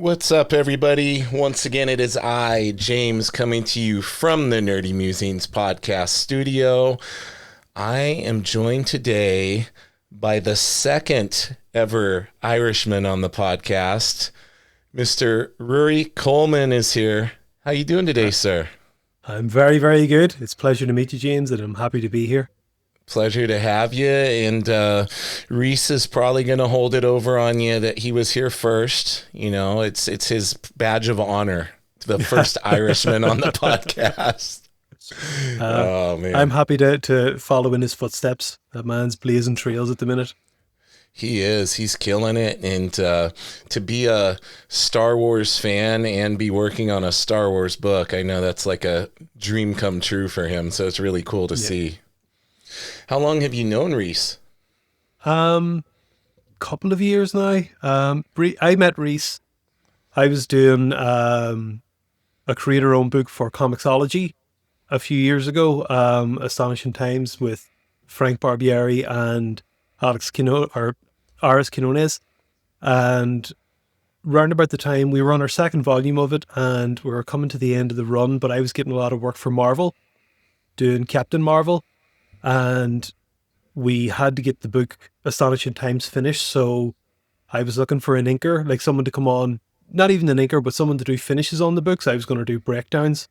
What's up, everybody? Once again, it is I, James, coming to you from the Nerdy Musings podcast studio. I am joined today by the second ever Irishman on the podcast. Mr. Ruairi Coleman is here. How you doing today, sir? I'm very, very good. It's a pleasure to meet you, James, and I'm happy to be here. Pleasure to have you. And Reese is probably going to hold it over on you that he was here first. You know, it's his badge of honor, the first Irishman on the podcast. Oh, man. I'm happy to follow in his footsteps. That man's blazing trails at the minute. He is. He's killing it. And to be a Star Wars fan and be working on a Star Wars book, I know that's like a dream come true for him. So it's really cool to see. How long have you known Reese? Couple of years now. I met Reese. I was doing a creator-owned book for Comixology a few years ago, Astonishing Times with Frank Barbieri and Aris Quinones. And round about the time we were on our second volume of it, and we were coming to the end of the run, but I was getting a lot of work for Marvel, doing Captain Marvel. And we had to get the book Astonishing Times finished, so I was looking for an inker, like someone to come on, not even an inker, but someone to do finishes on the books. I was going to do breakdowns,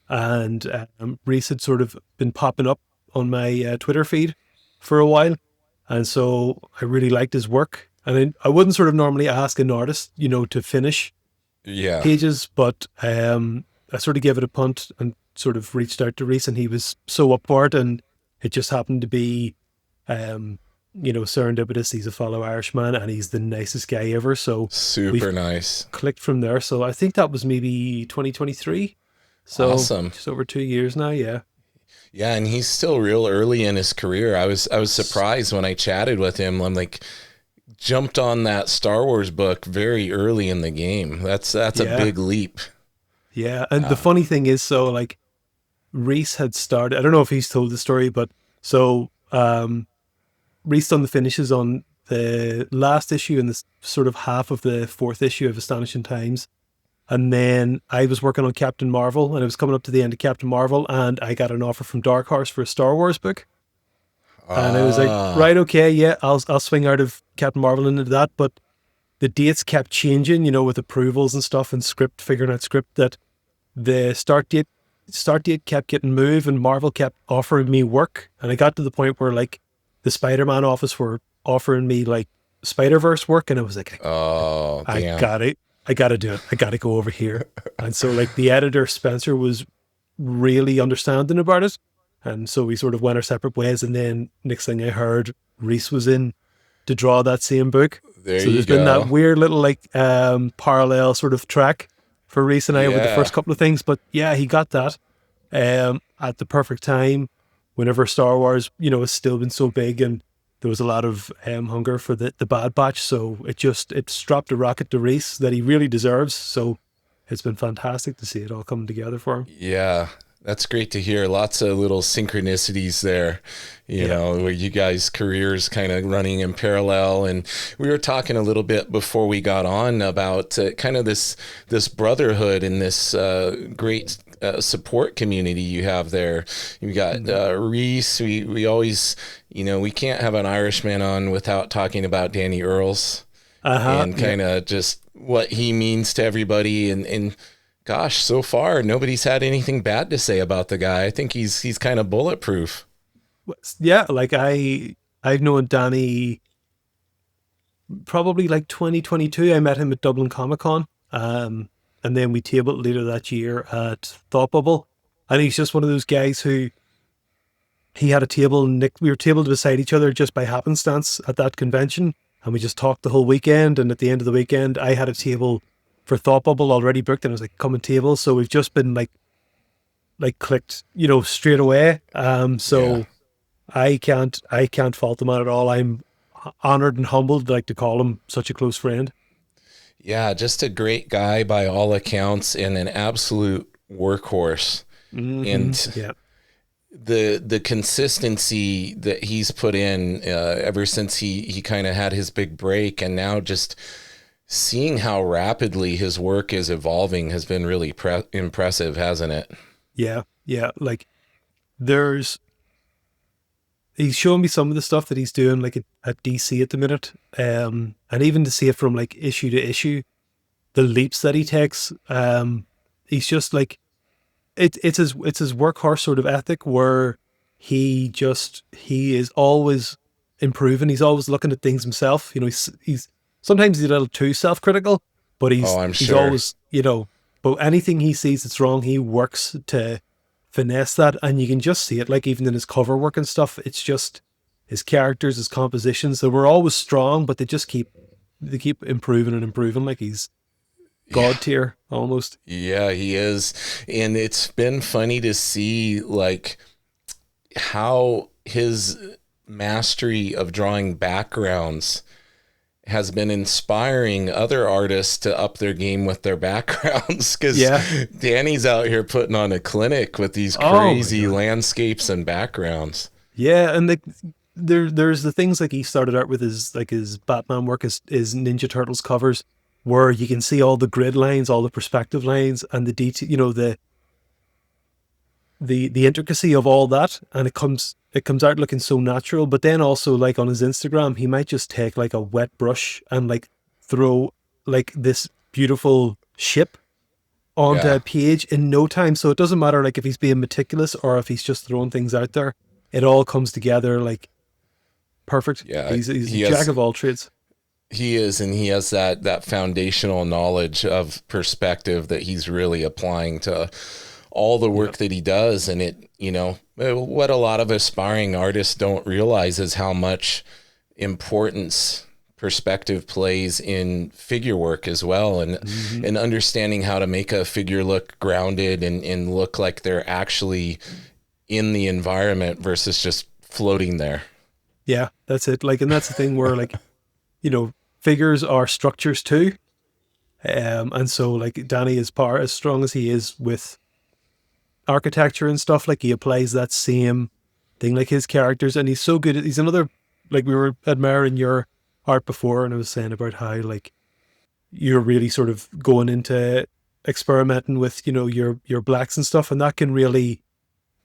and Reese had sort of been popping up on my Twitter feed for a while, and so I really liked his work. And I wouldn't sort of normally ask an artist, to finish pages, but I sort of gave it a punt and sort of reached out to Reese, and he was so up for it, and it just happened to be, serendipitous. He's a fellow Irishman and he's the nicest guy ever. So super nice. Clicked from there. So I think that was maybe 2023. So awesome. Just over 2 years now. Yeah. Yeah. And he's still real early in his career. I was surprised when I chatted with him. I'm like, jumped on that Star Wars book very early in the game. That's a big leap. Yeah. And the funny thing is, so like, Reese had started, I don't know if he's told the story, but so Reese done the finishes on the last issue and the sort of half of the fourth issue of Astonishing Times. And then I was working on Captain Marvel, and I was coming up to the end of Captain Marvel, and I got an offer from Dark Horse for a Star Wars book. And I was like, right, okay, yeah, I'll swing out of Captain Marvel into that. But the dates kept changing, with approvals and stuff and figuring out script, that the start date kept getting moved, and Marvel kept offering me work, and I got to the point where like the Spider-Man office were offering me like Spider-Verse work, and I was like, oh, I got it, I got to do it, I got to go over here. And so like the editor Spencer was really understanding about it, and so we sort of went our separate ways. And then next thing I heard, Reese was in to draw that same book. There so you there's go. been that weird little like parallel sort of track for Reese and I with the first couple of things. But yeah, he got that at the perfect time, whenever Star Wars, has still been so big, and there was a lot of hunger for the Bad Batch. So it strapped a rocket to Reese that he really deserves. So it's been fantastic to see it all come together for him. Yeah. That's great to hear. Lots of little synchronicities there, you know, where you guys' careers kind of running in parallel. And we were talking a little bit before we got on about kind of this Brotherhood and this great support community you have there. You got Reese. We always, we can't have an Irishman on without talking about Danny Earls and kind of just what he means to everybody. And gosh, so far nobody's had anything bad to say about the guy. I think he's kind of bulletproof. Yeah, like I've known Danny probably like 2022. I met him at Dublin Comic Con, and then we tabled later that year at Thought Bubble. And he's just one of those guys who he had a table, and we were tabled beside each other just by happenstance at that convention, and we just talked the whole weekend. And at the end of the weekend, I had a table for Thought Bubble already booked, and I was like, come and table. So we've just been like clicked, straight away. I can't fault him at all. I'm honored and humbled, like, to call him such a close friend. Yeah, just a great guy by all accounts, and an absolute workhorse. And the consistency that he's put in ever since he kind of had his big break, and now just Seeing how rapidly his work is evolving has been really impressive, hasn't it? Yeah, yeah. Like there's he's showing me some of the stuff that he's doing like at DC at the minute, and even to see it from like issue to issue, the leaps that he takes. He's just like it's his workhorse sort of ethic where he is always improving. He's always looking at things himself. You know, he's sometimes he's a little too self critical, but Oh, I'm he's sure. always, you know, but anything he sees that's wrong, he works to finesse that, and you can just see it. Like even in his cover work and stuff, it's just his characters, his compositions. They were always strong, but they keep improving and improving. Like he's Yeah. god tier almost. Yeah, he is. And it's been funny to see like how his mastery of drawing backgrounds has been inspiring other artists to up their game with their backgrounds, because Yeah. Danny's out here putting on a clinic with these Oh my crazy god. landscapes and backgrounds. Yeah, and like there's the things like he started out with his Batman work, his Ninja Turtles covers, where you can see all the grid lines, all the perspective lines, and the detail, you know, the intricacy of all that, and it comes out looking so natural. But then also like on his Instagram, he might just take like a wet brush and like throw like this beautiful ship onto Yeah. a page in no time. So it doesn't matter like if he's being meticulous or if he's just throwing things out there. It all comes together like perfect. Yeah. He's a He jack has of all trades. he is, and he has that foundational knowledge of perspective that he's really applying to all the Yeah. work that he does. And what a lot of aspiring artists don't realize is how much importance perspective plays in figure work as well, Hmm. and understanding how to make a figure look grounded and look like they're actually in the environment versus just floating there. Yeah, that's it. Like, and that's the thing where like, you know, figures are structures too. And so like Danny is as strong as he is with architecture and stuff, like he applies that same thing like his characters, and he's so good at he's another like we were admiring your art before, and I was saying about how like you're really sort of going into experimenting with, you know, your blacks and stuff, and that can really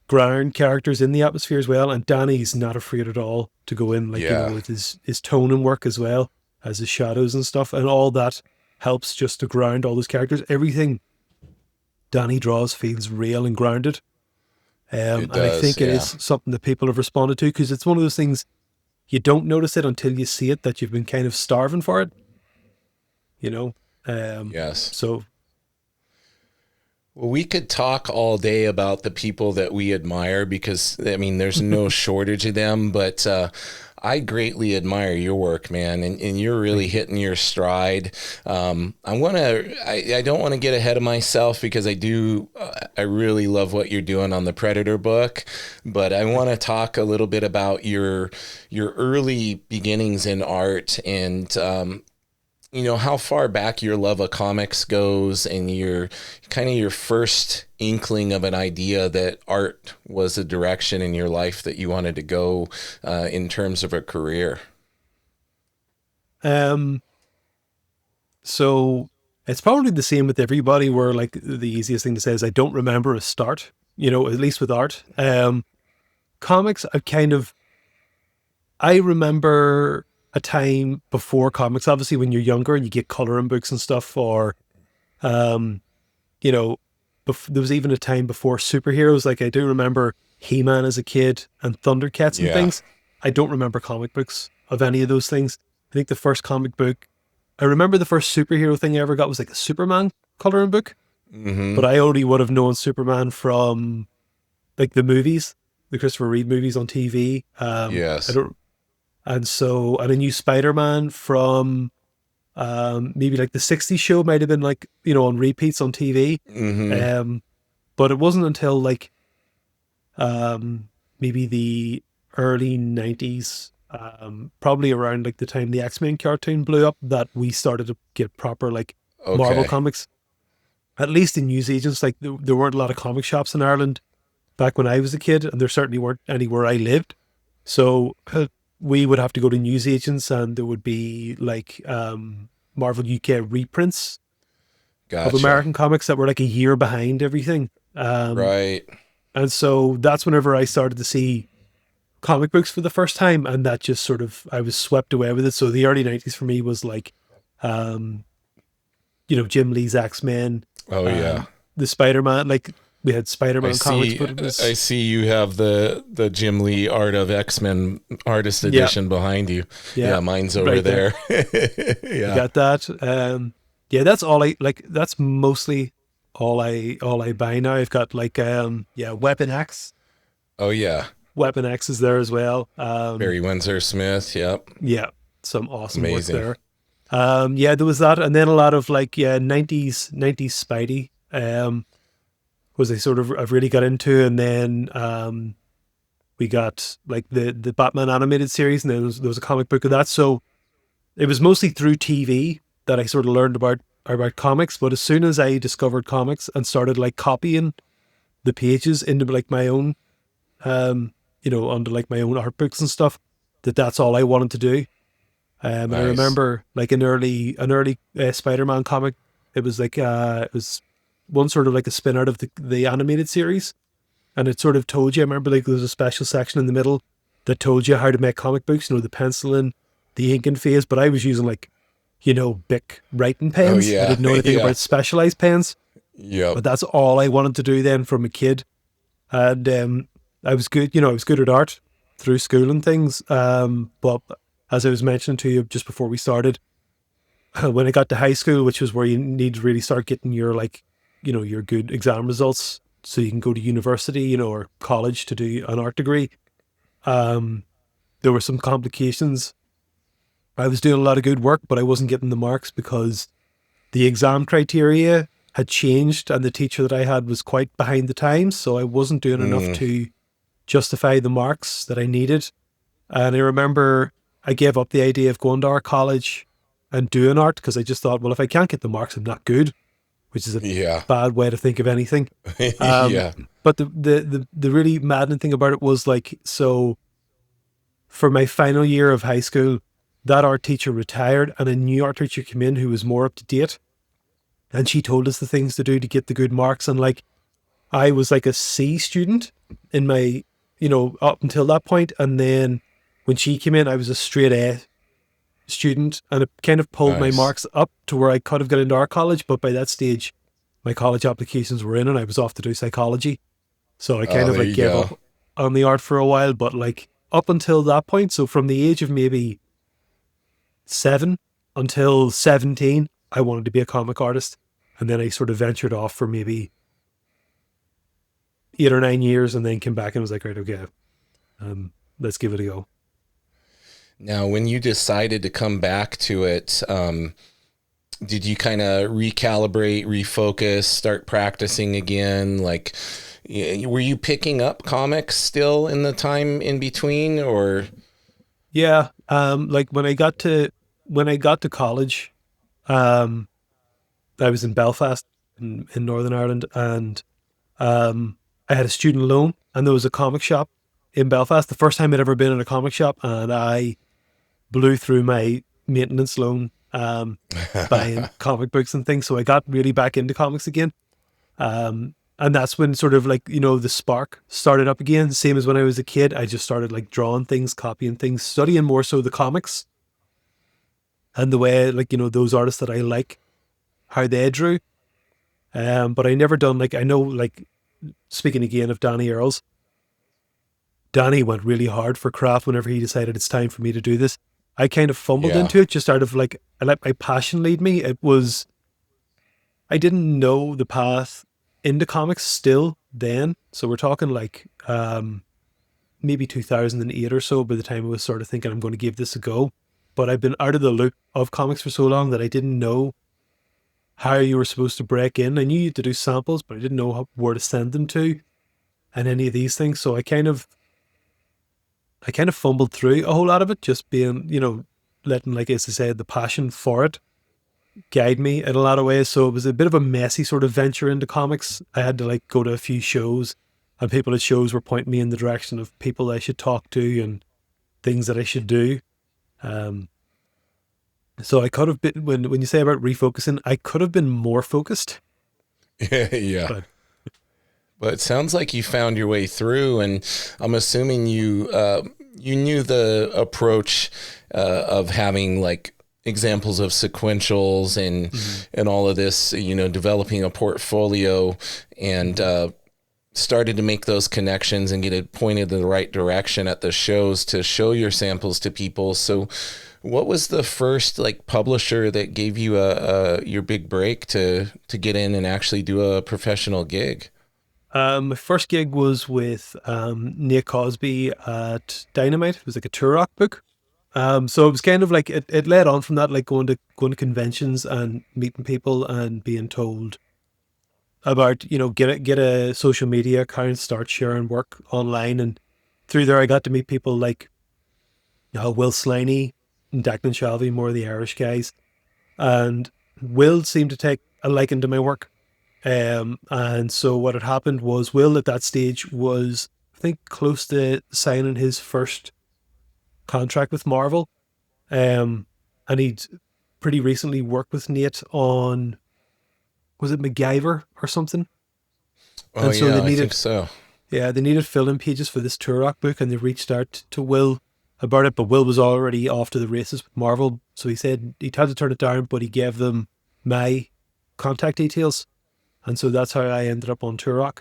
ground characters in the atmosphere as well. And Danny's not afraid at all to go in, like, you know, Yeah. with his tone and work as well as his shadows and stuff, and all that helps just to ground all those characters. Everything Danny draws feels real and grounded. It And I does. think it Yeah. is something that people have responded to because it's one of those things you don't notice it until you see it, that you've been kind of starving for it, you know? Um, Yes. so Well, we could talk all day about the people that we admire, because, I mean, there's no shortage of them, but I greatly admire your work, man, and you're really thank you. hitting your stride. I don't want to get ahead of myself, because I really love what you're doing on the Predator book, but I want Thank to you. talk a little bit about your early beginnings in art, and how far back your love of comics goes, and your kind of your first inkling of an idea that art was a direction in your life that you wanted to go in terms of a career. Um, so it's probably the same with everybody where like the easiest thing to say is I don't remember a start, you know, at least with art. Comics, I remember a time before comics, obviously when you're younger and you get coloring books and stuff, or, um, you know, there was even a time before superheroes. Like I do remember He-Man as a kid and Thundercats and Yeah. things. I don't remember comic books of any of those things. I think the first comic book, I remember the first superhero thing I ever got was like a Superman coloring book, but Mm-hmm. I only would have known Superman from like the movies, the Christopher Reeve movies on TV. I Yes. don't, and I knew Spider-Man from maybe like the 60s show might have been like, you know, on repeats on TV. Mm-hmm. Um, but it wasn't until like maybe the early 90s, probably around like the time the X-Men cartoon blew up, that we started to get proper like Marvel Okay. comics, at least in newsagents. Like there weren't a lot of comic shops in Ireland back when I was a kid, and there certainly weren't any where I lived. So we would have to go to newsagents, and there would be like Marvel UK reprints of Gotcha. American comics that were like a year behind everything. Right. And so that's whenever I started to see comic books for the first time, and that just sort of, I was swept away with it. So the early 90s for me was like, um, Jim Lee's X-Men, Oh yeah. um, the Spider-Man, like we had I Spider-Man comics, see. but it I was, see you have the Jim Lee Art of X-Men artist yeah, edition behind you. yeah, Yeah, mine's over right there. there. You Yeah. got that. Yeah, that's all I like. That's mostly all I buy now. I've got like, yeah, Weapon X. Oh yeah. Weapon X is there as well. Barry Windsor Smith. Yep. Yeah, some awesome work Amazing. there. Yeah, there was that, and then a lot of like, yeah, nineties Spidey. Was I sort of I've really got into, and then we got like the Batman animated series, and then there was a comic book of that. So it was mostly through TV that I sort of learned about comics. But as soon as I discovered comics and started like copying the pages into like my own, under like my own art books and stuff, that's all I wanted to do. And I Nice. remember like an early Spider-Man comic. It was like it was one sort of like a spin out of the animated series, and it sort of told you. I remember like there was a special section in the middle that told you how to make comic books. The penciling, the inking phase. But I was using like Bic writing Oh pens. I yeah. didn't know anything Yeah. about specialized pens, Yep. but that's all I wanted to do then from a kid. And I was good. I was good at art through school and things. But as I was mentioning to you just before we started, when I got to high school, which was where you need to really start getting your like, your good exam results so you can go to university, or college to do an art degree. Um, there were some complications. I was doing a lot of good work, but I wasn't getting the marks because the exam criteria had changed and the teacher that I had was quite behind the times. So I wasn't doing enough Mm. to justify the marks that I needed. And I remember I gave up the idea of going to art college and doing art because I just thought, well, if I can't get the marks, I'm not good, which is a Yeah. bad way to think of anything. Um, Yeah. but the really maddening thing about it was like, so for my final year of high school, that art teacher retired and a new art teacher came in who was more up to date. And she told us the things to do to get the good marks. And like, I was like a C student in my, up until that point. And then when she came in, I was a straight A student, and it kind of pulled my Nice. marks up to where I could have got into art college. But by that stage, my college applications were in and I was off to do psychology. So I kind Oh, of there like you gave go. up on the art for a while. But like up until that point, so from the age of maybe 7 until 17, I wanted to be a comic artist. And then I sort of ventured off for maybe 8 or 9 years and then came back and was like, right, okay, let's give it a go. Now, when you decided to come back to it, did you kind of recalibrate, refocus, start practicing again? Like, were you picking up comics still in the time in between, or? Yeah. Like when I got to college, um, I was in Belfast in Northern Ireland, and I had a student loan, and there was a comic shop in Belfast. The first time I'd ever been in a comic shop, and I blew through my maintenance loan, buying comic books and things. So I got really back into comics again. And that's when sort of like, the spark started up again. Same as when I was a kid, I just started like drawing things, copying things, studying more so the comics and the way like, those artists that I like, how they drew. But I never done like, I know like, speaking again of Danny Earls, Danny went really hard for craft whenever he decided it's time for me to do this. I kind of fumbled Yeah. into it just out of like, I let my passion lead me. I didn't know the path into comics still then. So we're talking like maybe 2008 or so by the time I was sort of thinking I'm going to give this a go. But I've been out of the loop of comics for so long that I didn't know how you were supposed to break in. I knew you had to do samples, but I didn't know where to send them to and any of these things. So I kind of fumbled through a whole lot of it, just being, letting, like, as I said, the passion for it guide me in a lot of ways. So it was a bit of a messy sort of venture into comics. I had to like go to a few shows, and people at shows were pointing me in the direction of people I should talk to and things that I should do. Um, So I could have been, when you say about refocusing, I could have been more focused, Yeah. but But it sounds like you found your way through, and I'm assuming you knew the approach of having like examples of sequentials mhm, and all of this, developing a portfolio and mhm. started to make those connections and get it pointed in the right direction at the shows to show your samples to people. So, what was the first like publisher that gave you a your big break to get in and actually do a professional gig? My first gig was with Nate Cosby at Dynamite. It was like a Turok book. So it was kind of like it led on from that, like going to conventions and meeting people and being told about, get a social media account, start sharing work online, and through there I got to meet people like Will Sliney and Declan Shalvey, more of the Irish guys, and Will seemed to take a liking to my work. And so what had happened was Will at that stage was, I think, close to signing his first contract with Marvel. Um, and he'd pretty recently worked with Nate on, was it MacGyver or something? Oh And so yeah, I think so. they needed fill-in pages for this Turok book, and they reached out to Will about it, but Will was already off to the races with Marvel. So he said he had to turn it down, but he gave them my contact details. And so that's how I ended up on Turok.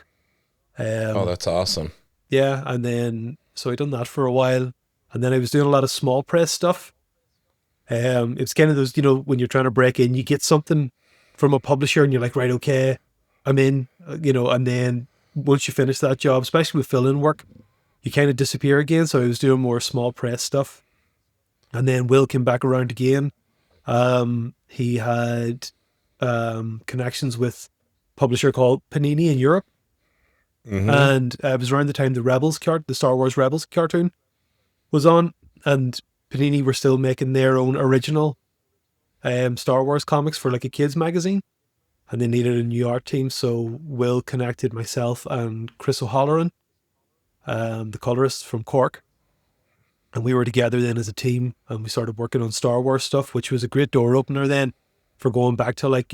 Oh, Um, that's awesome. Yeah, and then so I done that for a while, and then I was doing a lot of small press stuff. It's kind of those, when you're trying to break in, you get something from a publisher, and you're like, right, okay, I'm in, and then once you finish that job, especially with fill-in work, you kind of disappear again. So I was doing more small press stuff, and then Will came back around again. He had connections with a publisher called Panini in Europe. Mm-hmm. And it was around the time the Star Wars Rebels cartoon was on, and Panini were still making their own original Star Wars comics for like a kids magazine, and they needed a new art team. So Will connected myself and Chris O'Halloran, the colorist from Cork, and we were together then as a team, and we started working on Star Wars stuff, which was a great door opener then for going back to like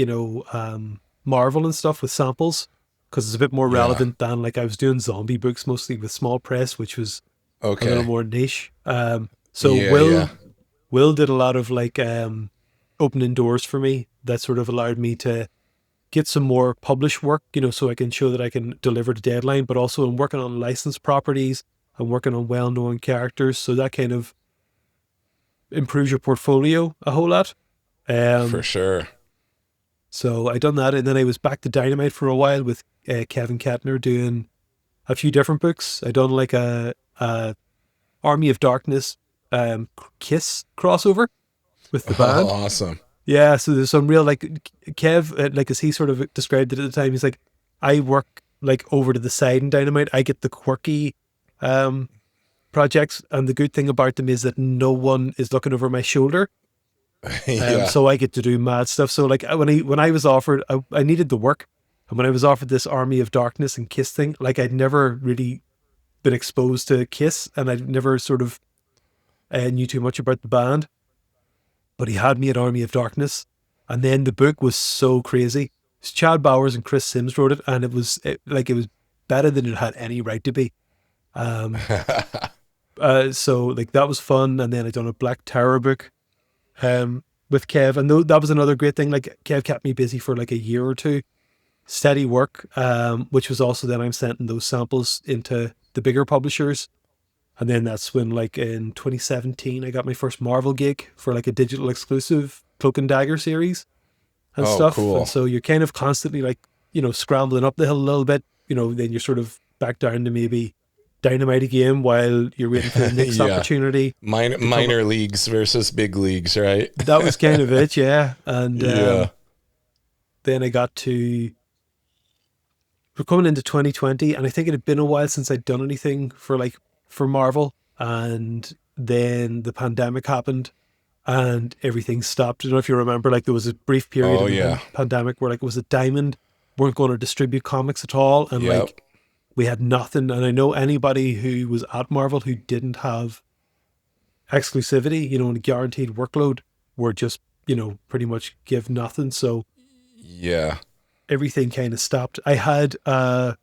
Marvel and stuff with samples, because it's a bit more Yeah. relevant than like I was doing zombie books mostly with small press, which was a little Okay. more niche. So Yeah, yeah. Will did a lot of like opening doors for me that sort of allowed me to get some more published work, so I can show that I can deliver the deadline, but also I'm working on licensed properties. I'm working on well-known characters, so that kind of improves your portfolio a whole lot. For Um, sure. so I done that, and then I was back to Dynamite for a while with Kevin Kettner doing a few different books. I done like a Army of Darkness Kiss crossover with the Oh, band. awesome. Yeah, so there's some real like Kev, like as he sort of described it at the time, he's like, I work like over to the side in Dynamite. I get the quirky um projects, and the good thing about them is that no one is looking over my shoulder. Yeah. So I get to do mad stuff. So like when I was offered, I needed the work, and when I was offered this Army of Darkness and Kiss thing, like I'd never really been exposed to Kiss, and I'd never sort of knew too much about the band. But he had me at Army of Darkness, and then the book was so crazy. It's Chad Bowers and Chris Sims wrote it, and it was better than it had any right to be. Um, so like that was fun, and then I done a Black Terror book with Kev, and that was another great thing. Like Kev kept me busy for like a year or two, steady work, which was also then I'm sending those samples into the bigger publishers. And then that's when, like in 2017, I got my first Marvel gig for like a digital exclusive Cloak and Dagger series and Oh, stuff. And cool. so you're kind of constantly like, scrambling up the hill a little bit, then you're sort of back down to maybe Dynamite again while you're waiting for the next Yeah. opportunity to come up. Minor leagues versus big leagues, right? That was kind of it, yeah. And Yeah. then we're coming into 2020, and I think it had been a while since I'd done anything for Marvel. And then the pandemic happened, and everything stopped. I don't know if you remember, like there was a brief period Oh, in the yeah. pandemic where like it was a Diamond weren't going to distribute comics at all, and Yep. like we had nothing. And I know anybody who was at Marvel who didn't have exclusivity, and a guaranteed workload, were just pretty much give nothing. So Yeah. everything kind of stopped. I had a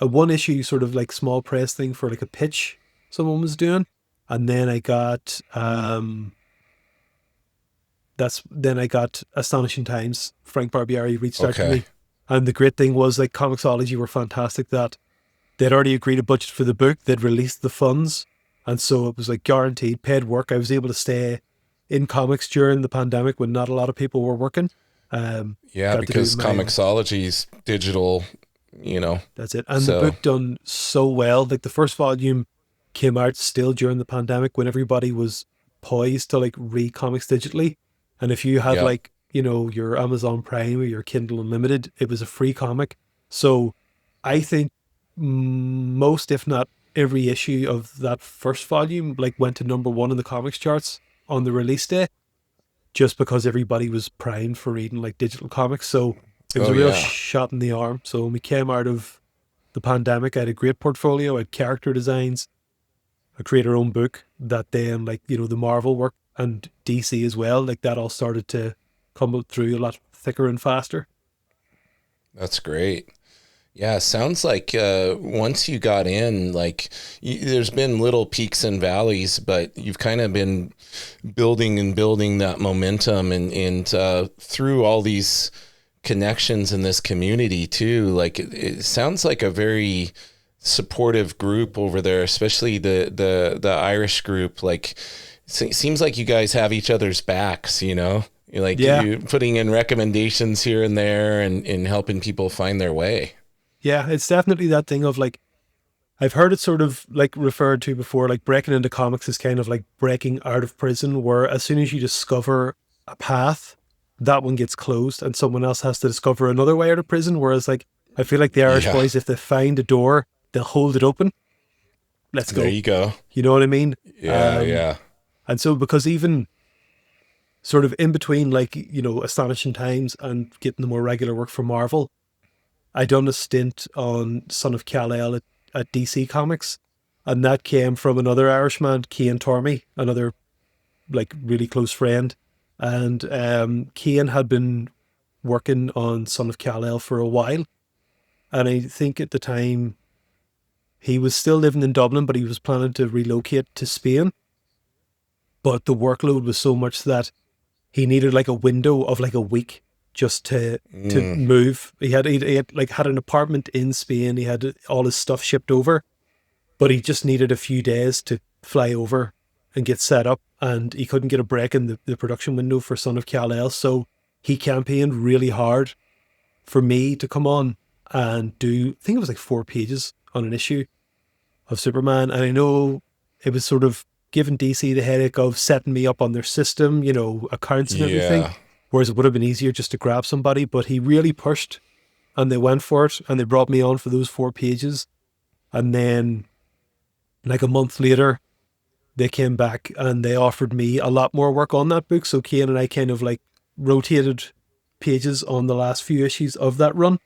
one issue sort of like small press thing for like a pitch someone was doing. And then I got then I got Astonishing Times. Frank Barbieri reached out to Okay. me. And the great thing was like Comixology were fantastic that they'd already agreed a budget for the book. They'd released the funds. And so it was like guaranteed paid work. I was able to stay in comics during the pandemic when not a lot of people were working. Yeah, Got to do because my own. Comixology's digital, you know. That's it. And the So, book done so well. Like the first volume came out still during the pandemic when everybody was poised to like read comics digitally. And if you had yeah. like, your Amazon Prime or your Kindle Unlimited, it was a free comic. So I think most, if not every issue of that first volume, like went to number one in the comics charts on the release day, just because everybody was primed for reading like digital comics. So it was Oh a real yeah. shot in the arm. So when we came out of the pandemic, I had a great portfolio. I had character designs. I created our own book that then, like, the Marvel work and DC as well, like that all started to come up through a lot thicker and faster. That's great. Yeah, sounds like once you got in, like there's been little peaks and valleys, but you've kind of been building and building that momentum, and through all these connections in this community too. Like it sounds like a very supportive group over there, especially the Irish group. Like seems like you guys have each other's backs, you know. Like Yeah. you putting in recommendations here and there, and helping people find their way. Yeah. It's definitely that thing of like, I've heard it sort of like referred to before, like breaking into comics is kind of like breaking out of prison, where as soon as you discover a path, that one gets closed and someone else has to discover another way out of prison. Whereas like, I feel like the Irish Yeah, boys, if they find a door, they'll hold it open. Let's there go. you go. You know what I mean? Yeah, yeah, And so because even sort of in between, like, Astonishing Times and getting the more regular work for Marvel, I done a stint on Son of Kal-El at DC Comics. And that came from another Irishman, Cian Tormey, another like really close friend. And Cian had been working on Son of Kal-El for a while. And I think at the time he was still living in Dublin, but he was planning to relocate to Spain. But the workload was so much that he needed like a window of like a week just to mm, move. He had like had an apartment in Spain. He had all his stuff shipped over, but he just needed a few days to fly over and get set up. And he couldn't get a break in the production window for Son of Kal-El. So he campaigned really hard for me to come on and do, I think it was like 4 pages on an issue of Superman. And I know it was sort of giving DC the headache of setting me up on their system, accounts and everything. yeah. Whereas it would have been easier just to grab somebody, but he really pushed and they went for it and they brought me on for those 4 pages. And then like a month later, they came back and they offered me a lot more work on that book. So Cian and I kind of like rotated pages on the last few issues of that run.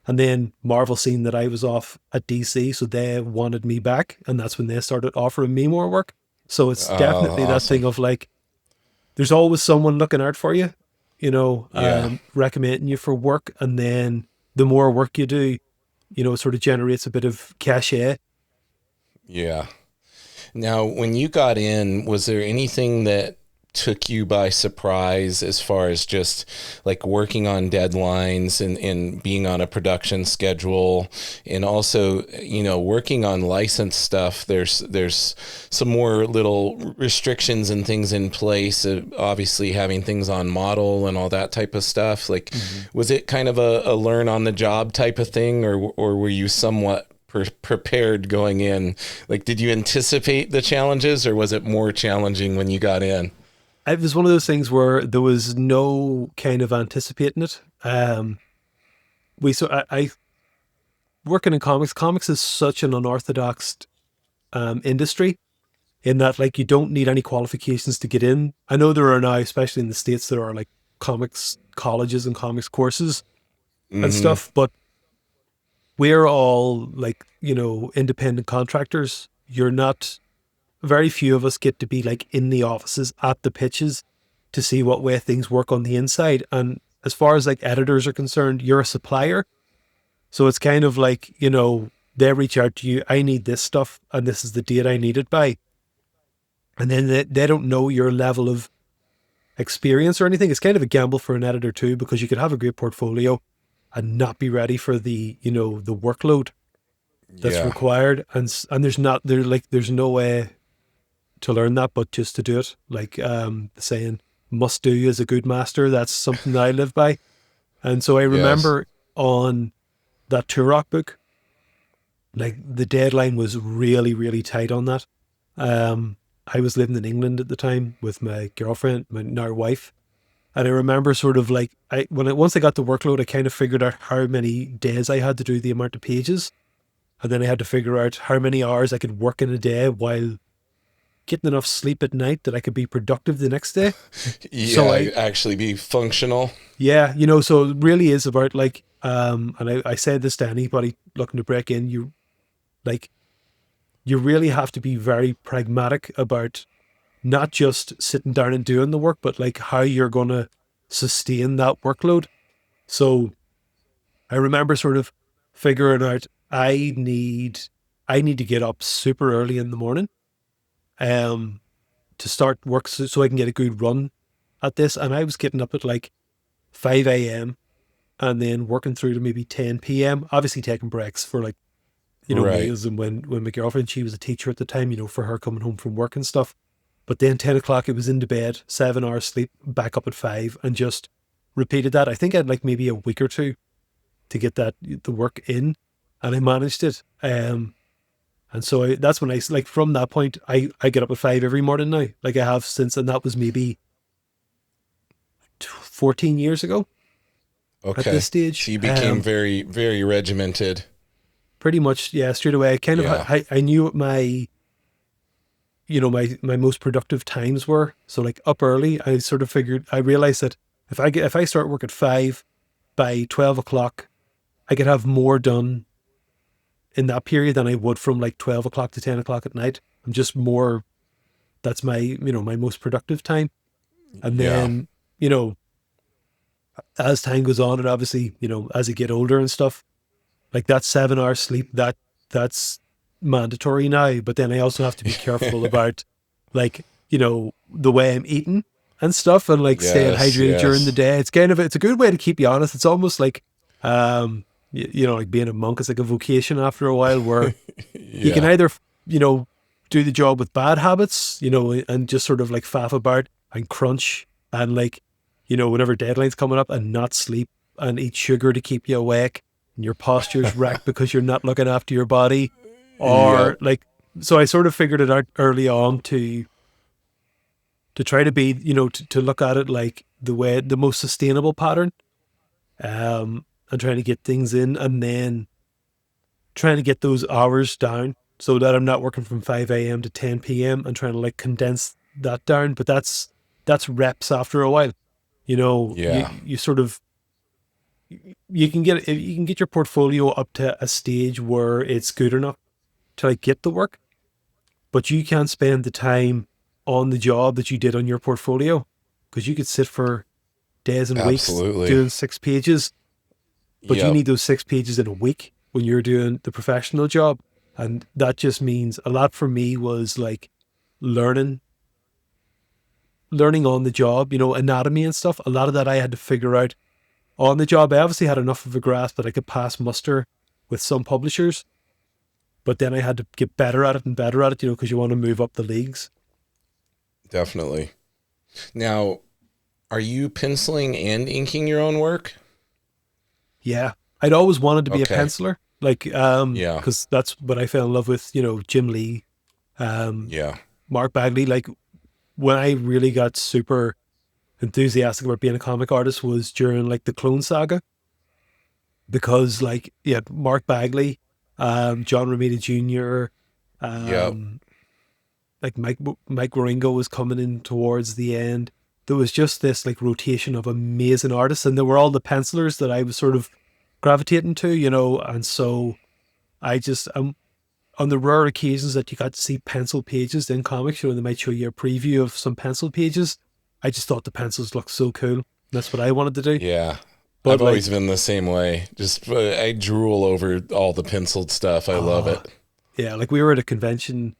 And then Marvel seen that I was off at DC, so they wanted me back. And that's when they started offering me more work. So it's Oh, definitely that awesome. thing of like, there's always someone looking out for you, Yeah, recommending you for work. And then the more work you do, it sort of generates a bit of cachet. yeah. Now, when you got in, was there anything that took you by surprise as far as just like working on deadlines and being on a production schedule, and also, working on licensed stuff? There's some more little restrictions and things in place, obviously having things on model and all that type of stuff. Like, Mhm. was it kind of a learn on the job type of thing, or were you somewhat prepared going in? Like, did you anticipate the challenges, or was it more challenging when you got in? It was one of those things where there was no kind of anticipating it. I working in comics. Comics is such an unorthodox industry in that like you don't need any qualifications to get in. I know there are now, especially in the States, there are like comics colleges and comics courses and Mm-hmm. stuff, but we're all like, independent contractors. You're not, very few of us get to be like in the offices at the pitches. to see what way things work on the inside. And as far as like editors are concerned, you're a supplier. So it's kind of like, they reach out to you. I need this stuff and this is the date I need it by. And then they don't know your level of experience or anything. It's kind of a gamble for an editor too, because you could have a great portfolio and not be ready for the, the workload that's required. And there's no way to learn that, but just to do it. Like the saying, must do is a good master. That's something that I live by. And so I remember on that Turok book, like the deadline was really, really tight on that. I was living in England at the time with my girlfriend, my now wife. And I remember sort of like, once I got the workload, I kind of figured out how many days I had to do the amount of pages. And then I had to figure out how many hours I could work in a day while getting enough sleep at night that I could be productive the next day. So I actually be functional. Yeah, so it really is about like, and I said this to anybody looking to break in, you really have to be very pragmatic about not just sitting down and doing the work, but like how you're going to sustain that workload. So I remember sort of figuring out I need to get up super early in the morning to start work so I can get a good run at this. And I was getting up at like 5 a.m. and then working through to maybe 10 p.m. Obviously taking breaks for like, meals. And when my girlfriend, she was a teacher at the time, for her coming home from work and stuff. But then 10 o'clock, it was into bed, 7 hours sleep, back up at 5, and just repeated that. I think I had like maybe a week or two to get the work in, and I managed it. And so that's when from that point, I get up at 5 every morning now, like I have since, and that was maybe 14 years ago. Okay. At this stage. So you became very, very regimented. Pretty much, yeah, straight away. I kind of, I knew what my most productive times were. So like up early, I sort of figured, I realized that if I start work at 5, by 12 o'clock, I could have more done in that period than I would from like 12 o'clock to 10 o'clock at night. I'm just more, that's my, my most productive time. And then, as time goes on, and obviously, as I get older and stuff, like that 7 hours sleep, that's mandatory now. But then I also have to be careful about like, the way I'm eating and stuff, and like staying hydrated during the day. It's a good way to keep you honest. It's almost like, like being a monk is like a vocation after a while, where you can either, do the job with bad habits, and just sort of like faff about and crunch and like, whenever deadline's coming up, and not sleep and eat sugar to keep you awake, and your posture's wrecked because you're not looking after your body, or like, so I sort of figured it out early on to try to be, to look at it like the most sustainable pattern, and trying to get things in, and then trying to get those hours down so that I'm not working from 5 a.m. to 10 p.m. and trying to like condense that down. But that's reps after a while, you sort of, you can get your portfolio up to a stage where it's good enough to like get the work, but you can't spend the time on the job that you did on your portfolio, because you could sit for days and weeks doing 6 pages, but you need those 6 pages in a week when you're doing the professional job. And that just means a lot for me was like learning on the job, anatomy and stuff. A lot of that I had to figure out on the job. I obviously had enough of a grasp that I could pass muster with some publishers, but then I had to get better at it, because you want to move up the leagues. Definitely. Now, are you penciling and inking your own work? Yeah. I'd always wanted to be a penciler, like, because that's what I fell in love with, Jim Lee, Mark Bagley. Like, when I really got super enthusiastic about being a comic artist was during like the Clone Saga, because like, Mark Bagley, John Romita Jr., like Mike Waringo was coming in towards the end. There was just this like rotation of amazing artists, and there were all the pencilers that I was sort of gravitating to, and so I just, on the rare occasions that you got to see pencil pages in comics, they might show you a preview of some pencil pages. I just thought the pencils looked so cool. That's what I wanted to do. Yeah. But I've like, always been the same way. Just I drool over all the penciled stuff. I love oh, it. yeah, like we were at a convention,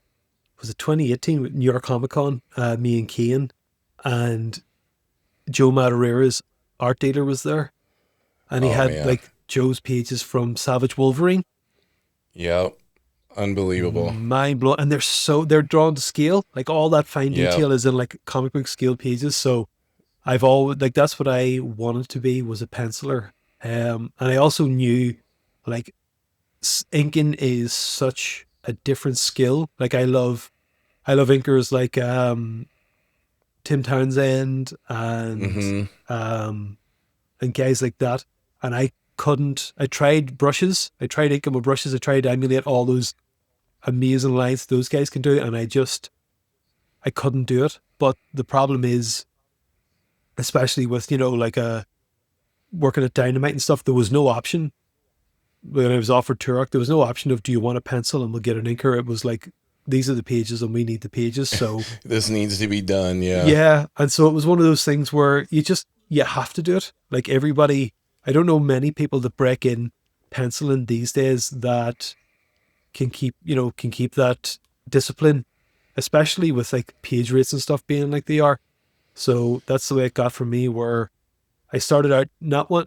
was it 2018, with New York Comic Con, me and Kieron, and Joe Madureira's art dealer was there, and he Oh had man. like Joe's pages from Savage Wolverine. Yep. Unbelievable. Mind blowing, and they're drawn to scale. Like all that fine Yep. detail is in like comic book scale pages. So I've always like that's what I wanted to be, was a penciler. And I also knew like inking is such a different skill. Like I love inkers like Tim Townsend Mm-hmm. um and guys like that. And I couldn't. I tried brushes. I tried inking with brushes. I tried to emulate all those amazing lines those guys can do, and I couldn't do it. But the problem is, especially with like working at Dynamite and stuff, there was no option when I was offered Turok. There was no option of, do you want a pencil and we'll get an inker. It was like, these are the pages and we need the pages. So This needs to be done. Yeah. yeah, and so it was one of those things where you have to do it. Like everybody, I don't know many people that break in penciling these days that can keep that discipline, especially with like page rates and stuff being like they are. So that's the way it got for me, where I started out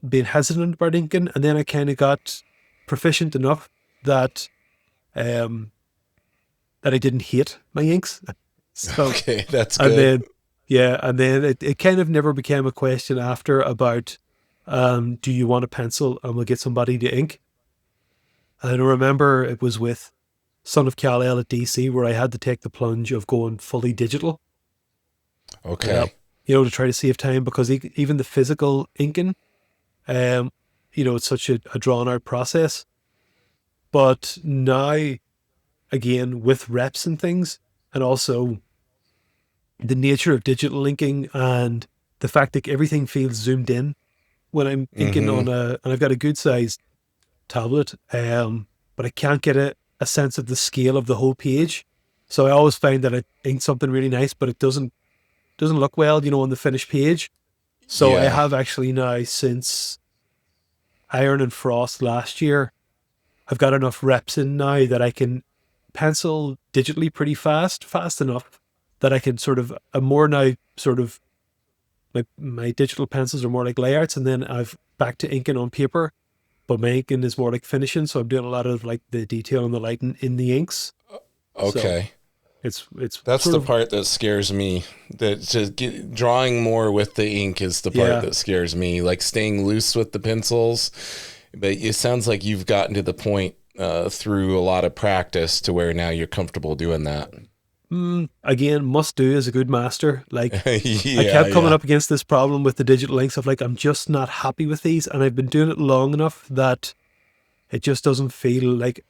being hesitant about inking, and then I kind of got proficient enough that um that I didn't hate my inks. So Okay, that's and good. then yeah, and then it kind of never became a question after about do you want a pencil and we'll get somebody to ink. And I remember it was with Son of Kal-El at DC where I had to take the plunge of going fully digital. Uh, Okay. to try to save time, because even the physical inking, um, it's such a drawn out process. But now, again, with reps and things, and also the nature of digital inking and the fact that everything feels zoomed in when I'm inking Mm-hmm. and I've got a good sized tablet, but I can't get a sense of the scale of the whole page. So I always find that I ink something really nice, but it doesn't look well, on the finished page. So I Yeah. have actually now, since Iron and Frost last year, I've got enough reps in now that I can pencil digitally pretty fast enough that I can I'm more now sort of, my digital pencils are more like layouts, and then I've back to inking on paper, but my inking is more like finishing. So I'm doing a lot of like the detail and the lighting in the inks. So Okay. it's That's sort the of, part that scares me. That drawing more with the ink is the part yeah. that scares me. Like staying loose with the pencils. But it sounds like you've gotten to the point through a lot of practice to where now you're comfortable doing that. Again, must do as a good master. Like I Yeah, kept coming yeah, up against this problem with the digital inks of like, I'm just not happy with these. And I've been doing it long enough that it just doesn't feel like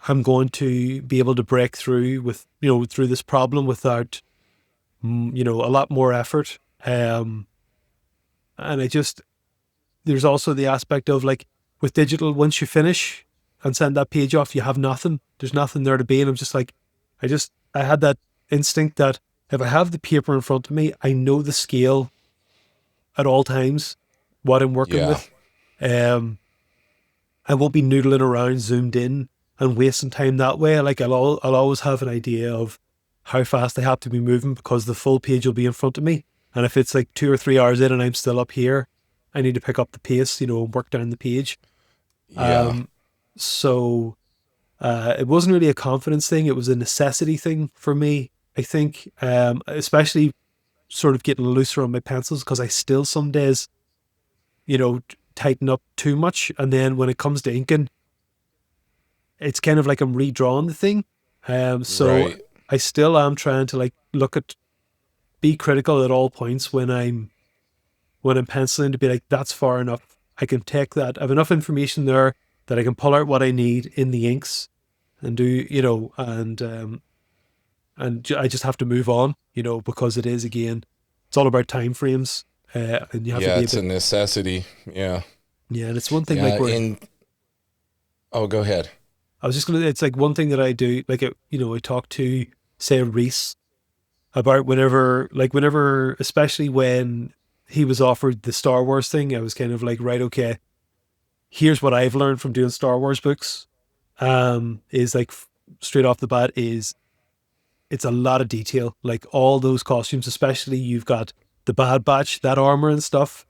I'm going to be able to break through through this problem without, a lot more effort. And there's also the aspect of like with digital, once you finish and send that page off, you have nothing. There's nothing there to be. And I'm just like, I had that instinct that if I have the paper in front of me, I know the scale at all times, what I'm working yeah, with. Um, I won't be noodling around zoomed in and wasting time that way. Like I'll always have an idea of how fast I have to be moving, because the full page will be in front of me. And if it's like 2 or 3 hours in and I'm still up here, I need to pick up the pace, and work down the page. yeah, Um, so it wasn't really a confidence thing. It was a necessity thing for me, I think, especially sort of getting looser on my pencils, because I still some days, tighten up too much. And then when it comes to inking, it's kind of like I'm redrawing the thing. So right. I still am trying to like be critical at all points when I'm penciling, to be like, that's far enough. I can take that. I have enough information there that I can pull out what I need in the inks and do, I just have to move on, because it is, again, it's all about time frames, and you have to Yeah, be a it's a bit, necessity. Yeah, yeah. And it's one thing yeah. like where In oh, go ahead. it's like one thing that I do, like, I talk to, say, Reese, about whenever, especially when he was offered the Star Wars thing, I was kind of like, right, okay, here's what I've learned from doing Star Wars books. Is like straight off the bat is it's a lot of detail. Like all those costumes, especially you've got the Bad Batch, that armor and stuff.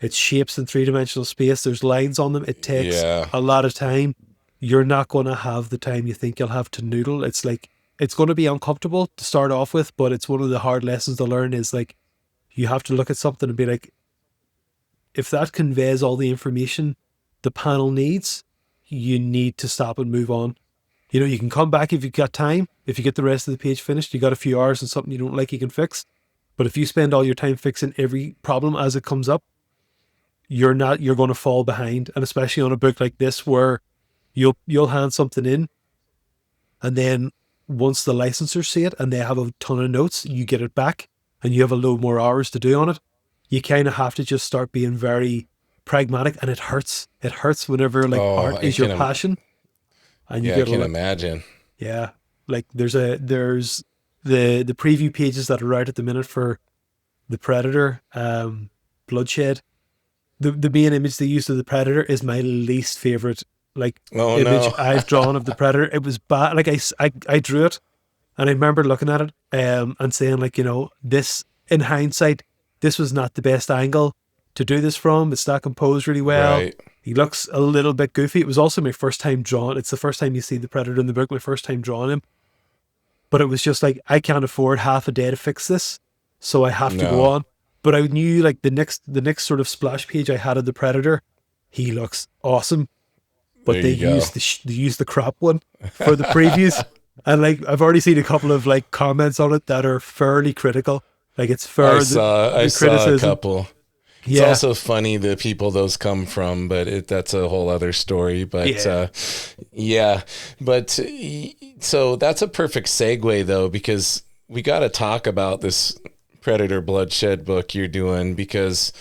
It's shapes in 3-dimensional space. There's lines on them. It takes Yeah. a lot of time. You're not going to have the time you think you'll have to noodle. It's like, it's going to be uncomfortable to start off with, but it's one of the hard lessons to learn is like, you have to look at something and be like, if that conveys all the information the panel needs, you need to stop and move on. You know, you can come back if you've got time. If you get the rest of the page finished, you got a few hours and something you don't like, you can fix. But if you spend all your time fixing every problem as it comes up, you're going to fall behind. And especially on a book like this where you'll hand something in and then once the licensors see it and they have a ton of notes, you get it back and you have a load more hours to do on it. You kind of have to just start being very pragmatic, and it hurts. It hurts whenever like art is your passion. And you I can imagine. Yeah. Like there's the preview pages that are out at the minute for the Predator, Bloodshed. The main image they used of the Predator is my least favorite image I've drawn of the Predator. It was bad. Like I drew it and I remember looking at it and saying like, you know, this in hindsight, this was not the best angle to do this from. It's not composed really well. Right. He looks a little bit goofy. It was also my first time drawing. It's the first time you see the Predator in the book, my first time drawing him. But it was just like, I can't afford half a day to fix this, so I have to go on. But I knew like the next sort of splash page I had of the Predator, he looks awesome. But they used the crap one for the previews. And like I've already seen a couple of like comments on it that are fairly critical. Like it's fair. I saw a couple. It's also funny the people those come from, but that's a whole other story. But so that's a perfect segue though, because we got to talk about this Predator Bloodshed book you're doing, because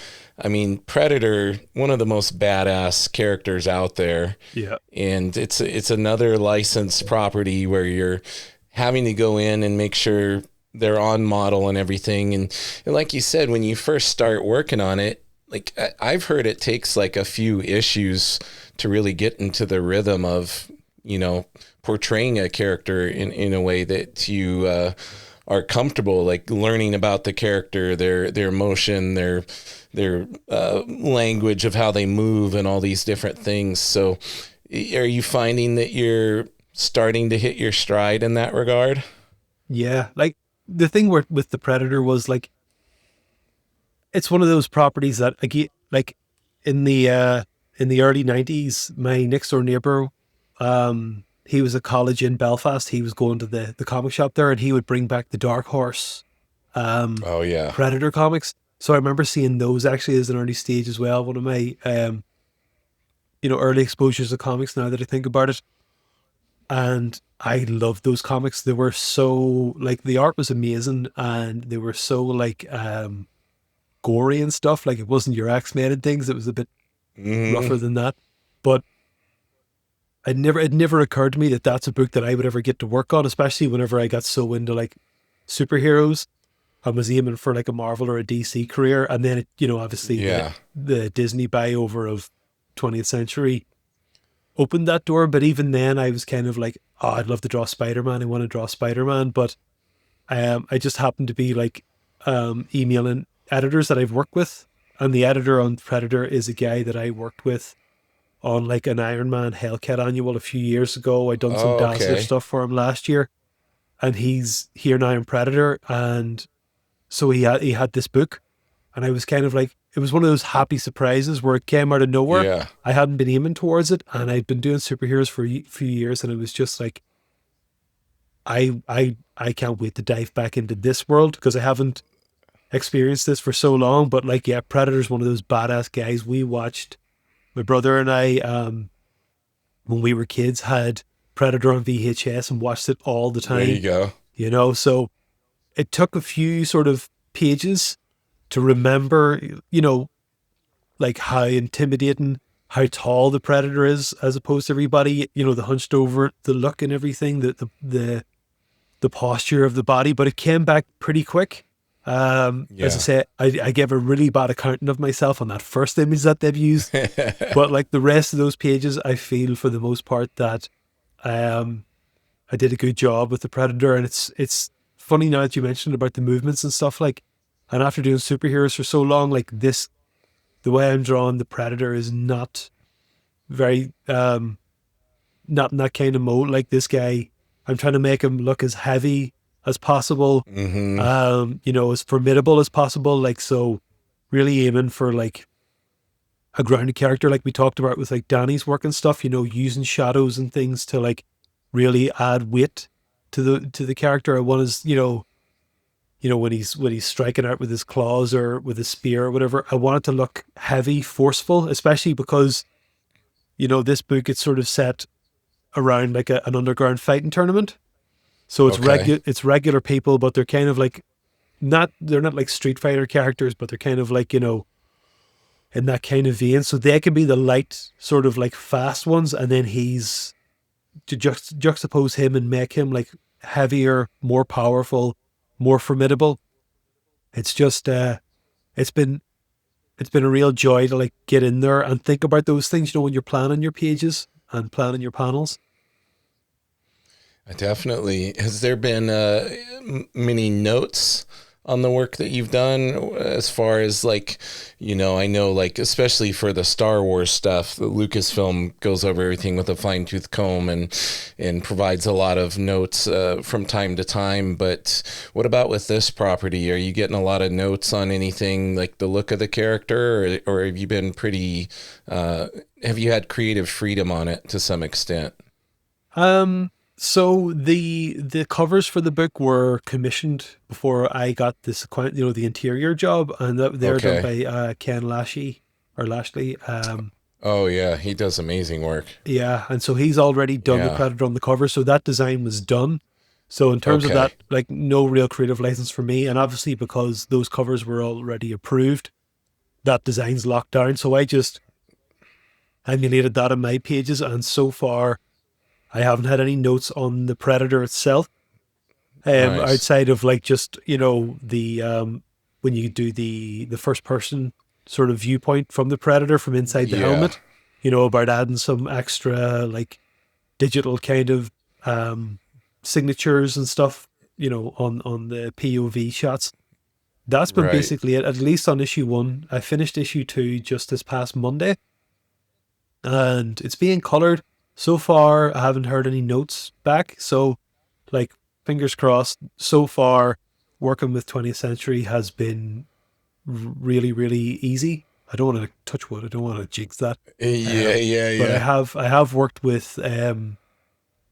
I mean, Predator, one of the most badass characters out there. Yeah. And it's another licensed property where you're having to go in and make sure they're on model and everything. And like you said, when you first start working on it, like I've heard it takes like a few issues to really get into the rhythm of, you know, portraying a character in a way that you are comfortable, like learning about the character, their emotion, their language of how they move and all these different things. So are you finding that you're starting to hit your stride in that regard? Yeah. Like the thing with the Predator was like, it's one of those properties that like in the early 90s, my next door neighbor, he was at college in Belfast. He was going to the comic shop there and he would bring back the Dark Horse Predator comics. So I remember seeing those actually as an early stage as well. One of my, early exposures to comics now that I think about it. And I loved those comics. They were so, like, the art was amazing and they were so, like, gory and stuff. Like, it wasn't your X-Men and things. It was a bit rougher than that. But it never occurred to me that that's a book that I would ever get to work on, especially whenever I got so into, like, superheroes. I was aiming for, like, a Marvel or a DC career. And then, obviously the Disney buyover of 20th Century opened that door. But even then I was kind of like, oh, I'd love to draw Spider-Man. I want to draw Spider-Man. But I just happened to be like emailing editors that I've worked with. And the editor on Predator is a guy that I worked with on like an Iron Man Hellcat annual a few years ago. I done some Dazzler stuff for him last year. And he's here now in Predator. And so he had this book. And I was kind of like, it was one of those happy surprises where it came out of nowhere. Yeah. I hadn't been aiming towards it, and I'd been doing superheroes for a few years, and it was just like, I can't wait to dive back into this world because I haven't experienced this for so long. But like, yeah, Predator's one of those badass guys. We watched, my brother and I, when we were kids, had Predator on VHS and watched it all the time. There you go. So it took a few sort of pages to remember, like how intimidating, how tall the Predator is as opposed to everybody, the hunched over, the look and everything, the the posture of the body, but it came back pretty quick. As I say, I gave a really bad accounting of myself on that first image that they've used, but like the rest of those pages, I feel for the most part that I did a good job with the Predator. And it's funny now that you mentioned about the movements and stuff, like, and after doing superheroes for so long, like this, the way I'm drawing the Predator is not very, not in that kind of mode. Like this guy, I'm trying to make him look as heavy as possible, as formidable as possible. Like, so really aiming for like a grounded character, like we talked about with like Danny's work and stuff, using shadows and things to like really add weight to the character. I want his, when he's striking out with his claws or with his spear or whatever, I want it to look heavy, forceful, especially because, this book, it's sort of set around like an underground fighting tournament. So it's it's regular people, but they're kind of like they're not like Street Fighter characters, but they're kind of like, in that kind of vein. So they can be the light, sort of like fast ones, and then he's to juxtapose him and make him like heavier, more powerful, more formidable. It's just it's been a real joy to like get in there and think about those things, when you're planning your pages and planning your panels. Definitely. Has there been many notes on the work that you've done as far as like, I know like, especially for the Star Wars stuff, the Lucasfilm goes over everything with a fine tooth comb and provides a lot of notes from time to time. But what about with this property? Are you getting a lot of notes on anything like the look of the character, or have you been pretty, have you had creative freedom on it to some extent? So the covers for the book were commissioned before I got this, the interior job, and they're done by Ken Lashley. Oh yeah, he does amazing work. Yeah, and so he's already done the Predator on the cover, so that design was done. So in terms of that, like no real creative license for me, and obviously because those covers were already approved, that design's locked down. So I just emulated that on my pages, and so far I haven't had any notes on the Predator itself, nice. Outside of like just, the when you do the first person sort of viewpoint from the Predator from inside the helmet, about adding some extra like digital kind of signatures and stuff, on the POV shots. That's been basically it, at least on issue 1. I finished issue 2 just this past Monday, and it's being colored. So far, I haven't heard any notes back. So, like, fingers crossed. So far, working with 20th Century has been really, really easy. I don't want to touch wood. I don't want to jinx that. But I have worked with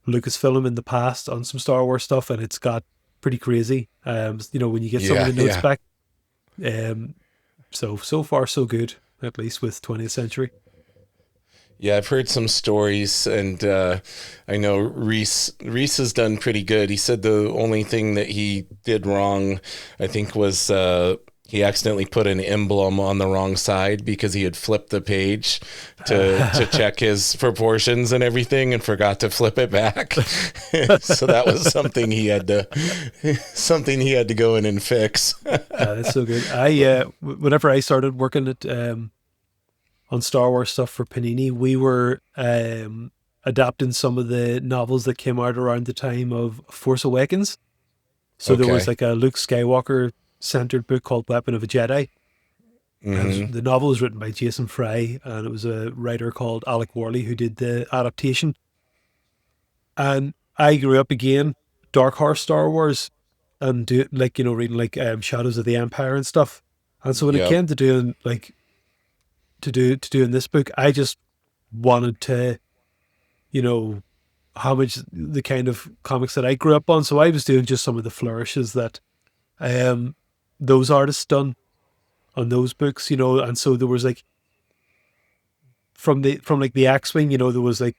Lucasfilm in the past on some Star Wars stuff, and it's got pretty crazy. When you get some of the notes back. So far, so good, at least with 20th Century. Yeah, I've heard some stories, and I know Reese has done pretty good. He said the only thing that he did wrong, I think, was he accidentally put an emblem on the wrong side because he had flipped the page to check his proportions and everything, and forgot to flip it back. So that was something he had to go in and fix. That's so good. Whenever I started working at on Star Wars stuff for Panini, we were adapting some of the novels that came out around the time of Force Awakens. So there was like a Luke Skywalker centered book called Weapon of a Jedi. And the novel was written by Jason Fry, and it was a writer called Alec Worley who did the adaptation. And I grew up again, Dark Horse Star Wars, and reading like Shadows of the Empire and stuff. And so when it came to doing like doing this book, I just wanted to, homage the kind of comics that I grew up on. So I was doing just some of the flourishes that those artists done on those books, and so there was like from like the X-Wing, there was like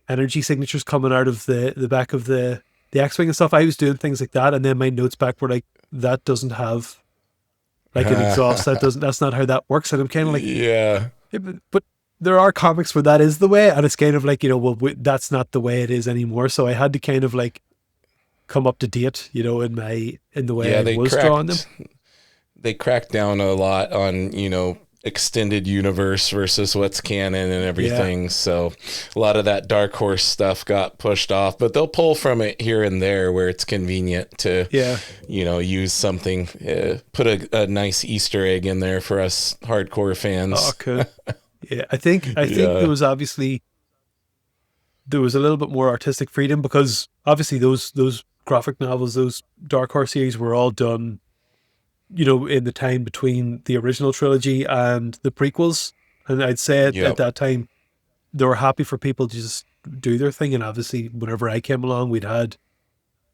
energy signatures coming out of the back of the X-Wing and stuff. I was doing things like that, and then my notes back were like, that doesn't have like an exhaust. That's not how that works. And I'm kind of like, but there are comics where that is the way, and it's kind of like, that's not the way it is anymore. So I had to kind of like come up to date, in the way Yeah, I was drawing them. they cracked down a lot on, extended universe versus what's canon and everything. Yeah. So a lot of that Dark Horse stuff got pushed off, but they'll pull from it here and there where it's convenient to, use something, put a nice Easter egg in there for us hardcore fans. Oh, cool. Yeah, I think there was a little bit more artistic freedom because obviously those graphic novels, those Dark Horse series were all done, in the time between the original trilogy and the prequels. And I'd say at that time, they were happy for people to just do their thing. And obviously, whenever I came along, we'd had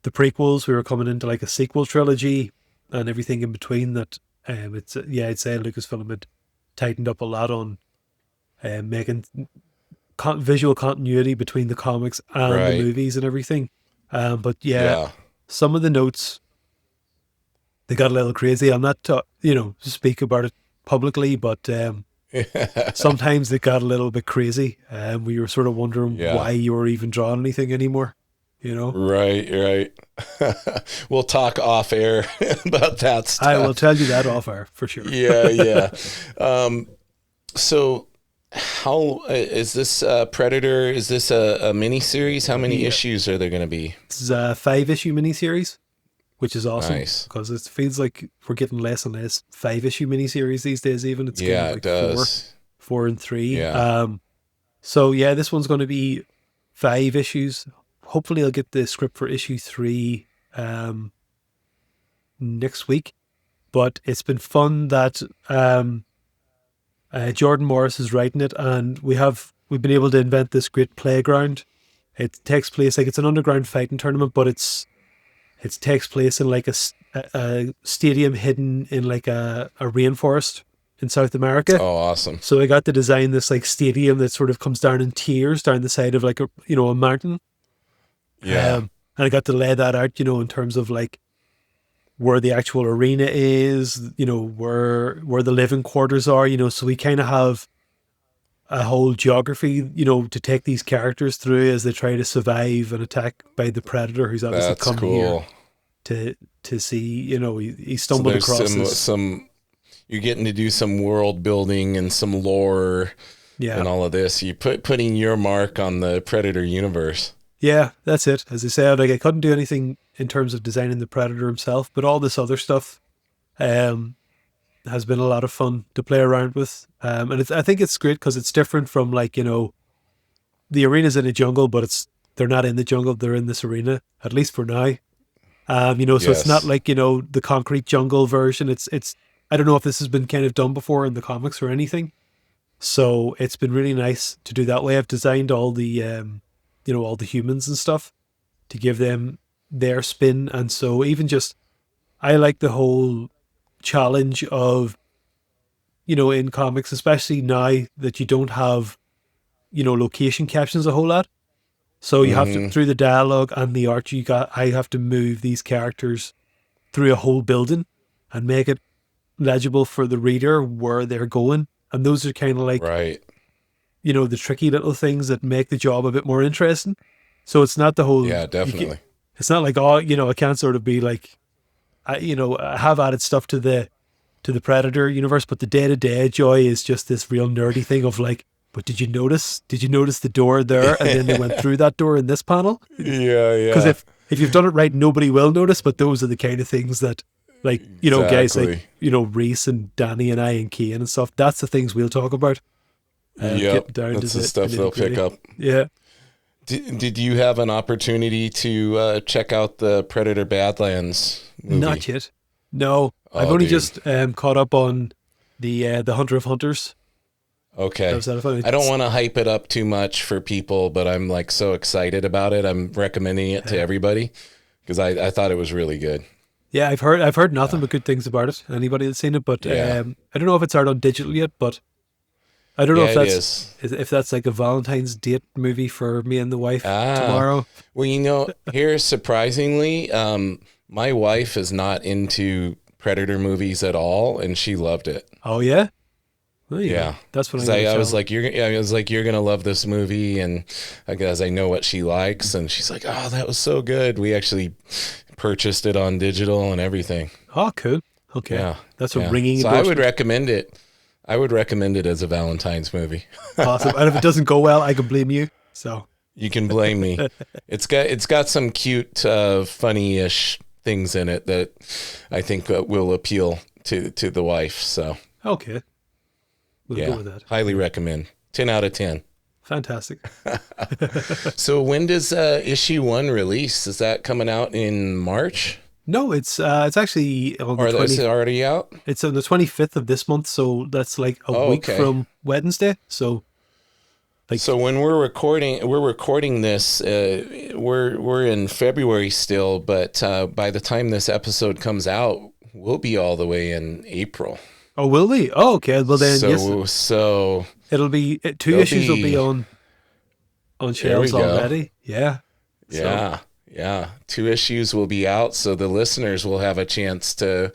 the prequels. We were coming into like a sequel trilogy and everything in between that. I'd say Lucasfilm had tightened up a lot on making visual continuity between the comics and the movies and everything. But some of the notes, they got a little crazy. I'm not, speak about it publicly, but sometimes they got a little bit crazy. We were sort of wondering why you were even drawing anything anymore, Right. We'll talk off air about that stuff. I will tell you that off air for sure. Yeah. So how is this Predator? Is this a mini series? How many issues are there going to be? It's a 5-issue miniseries, which is awesome. Nice. Because it feels like we're getting less and less 5-issue miniseries these days. Even it's getting like it does. 4 and 3. Yeah. So this one's going to be 5 issues. Hopefully, I'll get the script for issue 3 next week. But it's been fun that Jordan Morris is writing it, and we've been able to invent this great playground. It takes place like it's an underground fighting tournament, but it takes place in like a stadium hidden in like a rainforest in South America. Oh, awesome! So I got to design this like stadium that sort of comes down in tiers down the side of like a mountain. Yeah, and I got to lay that out, in terms of like where the actual arena is, where the living quarters are, so we kind of have a whole geography, to take these characters through as they try to survive an attack by the Predator, who's obviously come here to see, he stumbled across some you're getting to do some world building and some lore and all of this. You putting your mark on the Predator universe. Yeah, that's it. As I said, like I couldn't do anything in terms of designing the Predator himself, but all this other stuff has been a lot of fun to play around with. And I think it's great because it's different from like, the arena's in a jungle, but they're not in the jungle, they're in this arena, at least for now. So it's not like, the concrete jungle version. It's I don't know if this has been kind of done before in the comics or anything. So it's been really nice to do that way. I've designed all the all the humans and stuff to give them their spin. And so even just, I like the whole challenge of, in comics, especially now that you don't have, location captions a whole lot. So you have to, through the dialogue and the art I have to move these characters through a whole building and make it legible for the reader where they're going. And those are kind of like, the tricky little things that make the job a bit more interesting. So it's not the whole... Yeah, definitely. It's not like, I can't sort of be like, I have added stuff to the Predator universe, but the day-to-day joy is just this real nerdy thing of like, but did you notice the door there? And then they went through that door in this panel? Yeah. Because if you've done it right, nobody will notice, but those are the kind of things that, like, guys like, Reese and Danny and I and Kieron and stuff, that's the things we'll talk about. That's the stuff they'll pick up. Yeah. Did you have an opportunity to check out the Predator Badlands movie? Not yet. No, I've only just caught up on the Hunter of Hunters. Okay. I don't want to hype it up too much for people, but I'm like so excited about it. I'm recommending it to everybody because I thought it was really good. Yeah, I've heard nothing but good things about it. Anybody that's seen it, but I don't know if it's out on digital yet, but I don't know if that's like a Valentine's date movie for me and the wife tomorrow. Well, here surprisingly, my wife is not into Predator movies at all, and she loved it. Oh yeah? There you Yeah, go. That's what I'm 'cause going to I tell was her. like, I was like, you're gonna love this movie, and I guess I know what she likes, and she's like, oh, that was so good. We actually purchased it on digital and everything. Oh, cool. Okay. Yeah, That's a yeah. ringing So I would endorsement. recommend it. I would recommend it as a Valentine's movie. Awesome. And if it doesn't go well, I can blame you. So, You can blame me. It's got some cute, funny-ish things in it that I think will appeal to the wife. So okay. We'll go yeah, with that. highly recommend. 10 out of 10. Fantastic. So when does issue 1 release? Is that coming out in March? No, it's actually on the Or is 20. it already out? It's on the 25th of this month, so that's like a Oh, week okay. from Wednesday. So, like, So when we're recording this, we're in February still, but by the time this episode comes out, we'll be all the way in April. oh, will they? Oh, okay. Well, then yes, So it'll be two there'll issues will be be on there we shelves go. already. Yeah. So, Yeah, yeah. 2 issues will be out, so the listeners will have a chance to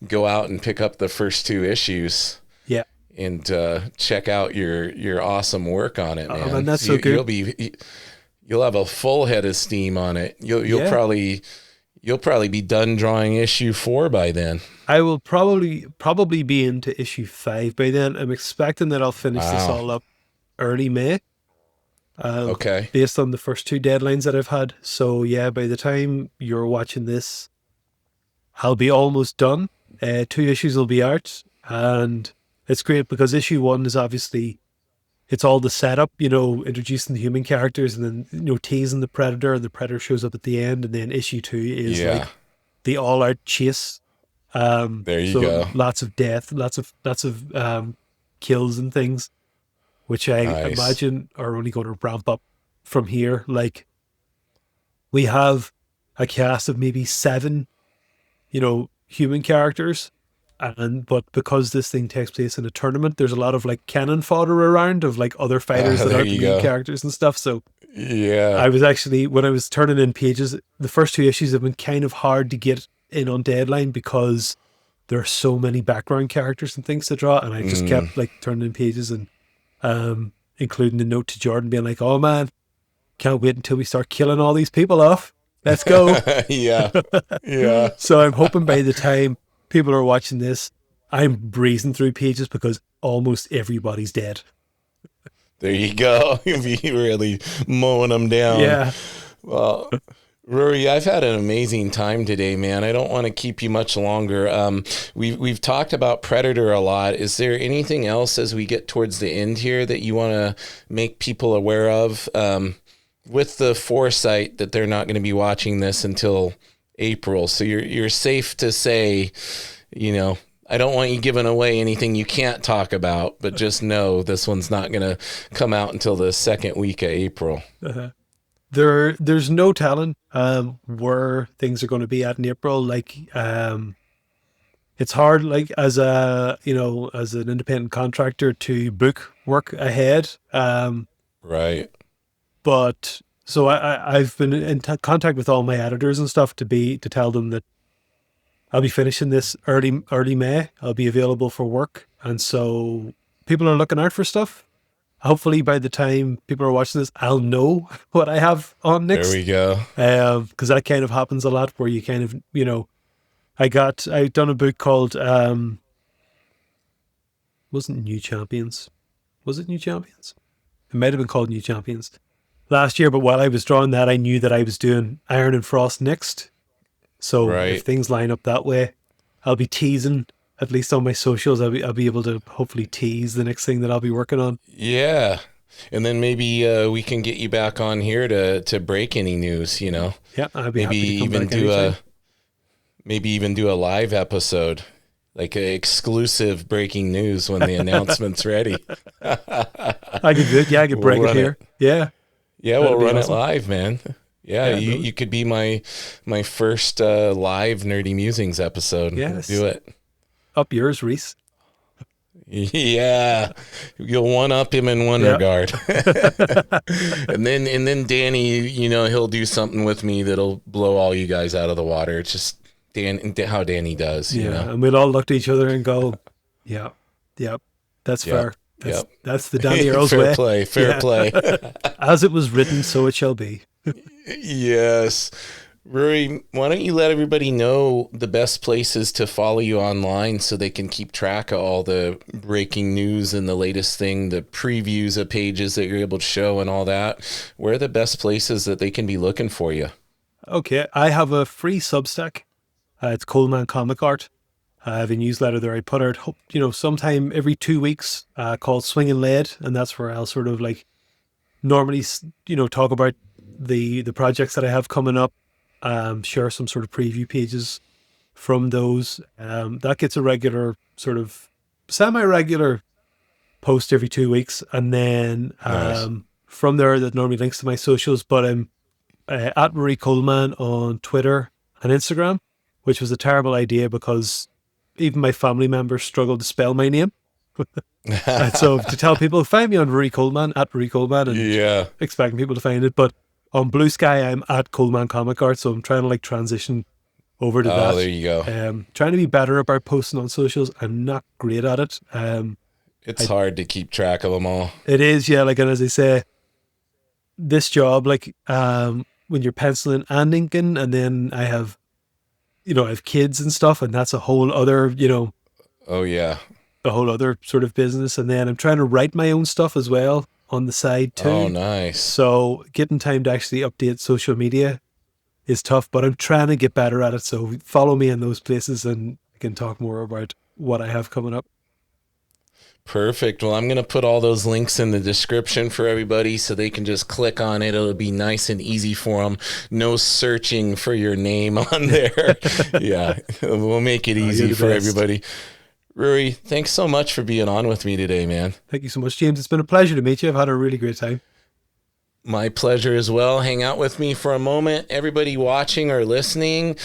go out and pick up the first 2 issues yeah. and check out your awesome work on it, man. Man, that's so good. You'll have a full head of steam on it. You'll Yeah. probably be done drawing issue 4 by then. I will probably be into issue 5 by then. I'm expecting that I'll finish this Wow. all up early May. Okay. Based on the first 2 deadlines that I've had. So yeah, by the time you're watching this, I'll be almost done. 2 issues will be out, and it's great because issue 1 is obviously it's all the setup, introducing the human characters and then teasing the predator, and the predator shows up at the end, and then issue 2 is Yeah. like the all-out chase. There you So go. lots of death, lots of kills and things, which I Nice. imagine are only going to ramp up from here. Like, we have a cast of maybe 7, human characters, but because this thing takes place in a tournament, there's a lot of like cannon fodder around of like other fighters that There aren't the you main go. characters and stuff. So Yeah. I was actually, when I was turning in pages, the first 2 issues have been kind of hard to get in on deadline because there are so many background characters and things to draw, and I just kept like turning in pages and including the note to Jordan being like, oh man, can't wait until we start killing all these people off. Let's go. Yeah. Yeah. So I'm hoping by the time people are watching this, I'm breezing through pages because almost everybody's dead. There you go. You'll be really mowing them down. Yeah. Well, Ruairi, I've had an amazing time today, man. I don't want to keep you much longer. We've talked about Predator a lot. Is there anything else as we get towards the end here that you want to make people aware of? With the foresight that they're not going to be watching this until April, so you're safe to say, I don't want you giving away anything you can't talk about, but just know this one's not going to come out until the second week of April. There's no telling where things are going to be at in April. Like, it's hard, like, as an independent contractor to book work ahead. Right. But so I've been in contact with all my editors and stuff to tell them that I'll be finishing this early May. I'll be available for work, and so people are looking out for stuff. Hopefully, by the time people are watching this, I'll know what I have on next. There we go. Because that kind of happens a lot, where you kind of I've done a book called wasn't New Champions? Was it New Champions? It might have been called New Champions last year, but while I was drawing that, I knew that I was doing Iron and Frost next. So Right. if things line up that way, I'll be teasing, at least on my socials. I'll be able to hopefully tease the next thing that I'll be working on. Yeah. And then maybe we can get you back on here to break any news, Yeah, I'll be Maybe happy to come even back anytime. do a live episode, like a exclusive breaking news when the announcement's ready. I could do it. Yeah, I could We'll break it run here. Yeah. Yeah, That'd we'll be run awesome. it live, man. Yeah, Yeah, you, totally. you could be my first live Nerdy Musings episode. Yes. Do it. Up yours, Reese. Yeah, you'll one up him in one Yeah. regard, and then Danny, he'll do something with me that'll blow all you guys out of the water. It's just how Danny does, Yeah. And we'll all look to each other and go, yeah, That's Yep. fair. Yep. That's the Danny Earls Fair way. play. Fair play. As it was written, so it shall be. Yes. Ruairi, why don't you let everybody know the best places to follow you online so they can keep track of all the breaking news and the latest thing, the previews of pages that you're able to show and all that. Where are the best places that they can be looking for you? Okay, I have a free Substack. It's Coleman Comic Art. I have a newsletter there I put out, sometime every 2 weeks called Swing and Lead. And that's where I'll sort of like normally, talk about the projects that I have coming up, share some sort of preview pages from those. That gets a regular sort of semi-regular post every 2 weeks. And then Nice. from there, that normally links to my socials, but I'm at Ruairi Coleman on Twitter and Instagram, which was a terrible idea because even my family members struggled to spell my name. And so to tell people, find me on Ruairi Coleman, at Ruairi Coleman, and Yeah. expecting people to find it. But on Blue Sky, I'm at Coleman Comic Art, so I'm trying to like transition over to that. Oh, there you go. Trying to be better about posting on socials. I'm not great at it. It's hard to keep track of them all. It is, yeah. Like, and as I say, this job, like, when you're penciling and inking, and then I have kids and stuff, and that's a whole other, Oh, yeah. a whole other sort of business. And then I'm trying to write my own stuff as well on the side too. Oh, nice. So getting time to actually update social media is tough, but I'm trying to get better at it. So follow me in those places and I can talk more about what I have coming up. Perfect. Well, I'm going to put all those links in the description for everybody so they can just click on it. It'll be nice and easy for them. No searching for your name on there. Yeah, we'll make it easy for everybody. Ruairi, thanks so much for being on with me today, man. Thank you so much, James. It's been a pleasure to meet you. I've had a really great time. My pleasure as well. Hang out with me for a moment. Everybody watching or listening,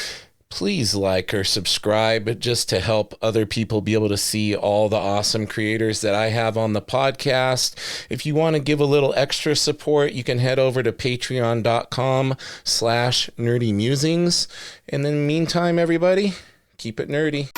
please like or subscribe just to help other people be able to see all the awesome creators that I have on the podcast. If you want to give a little extra support, you can head over to patreon.com/nerdymusings. And in the meantime, everybody, keep it nerdy.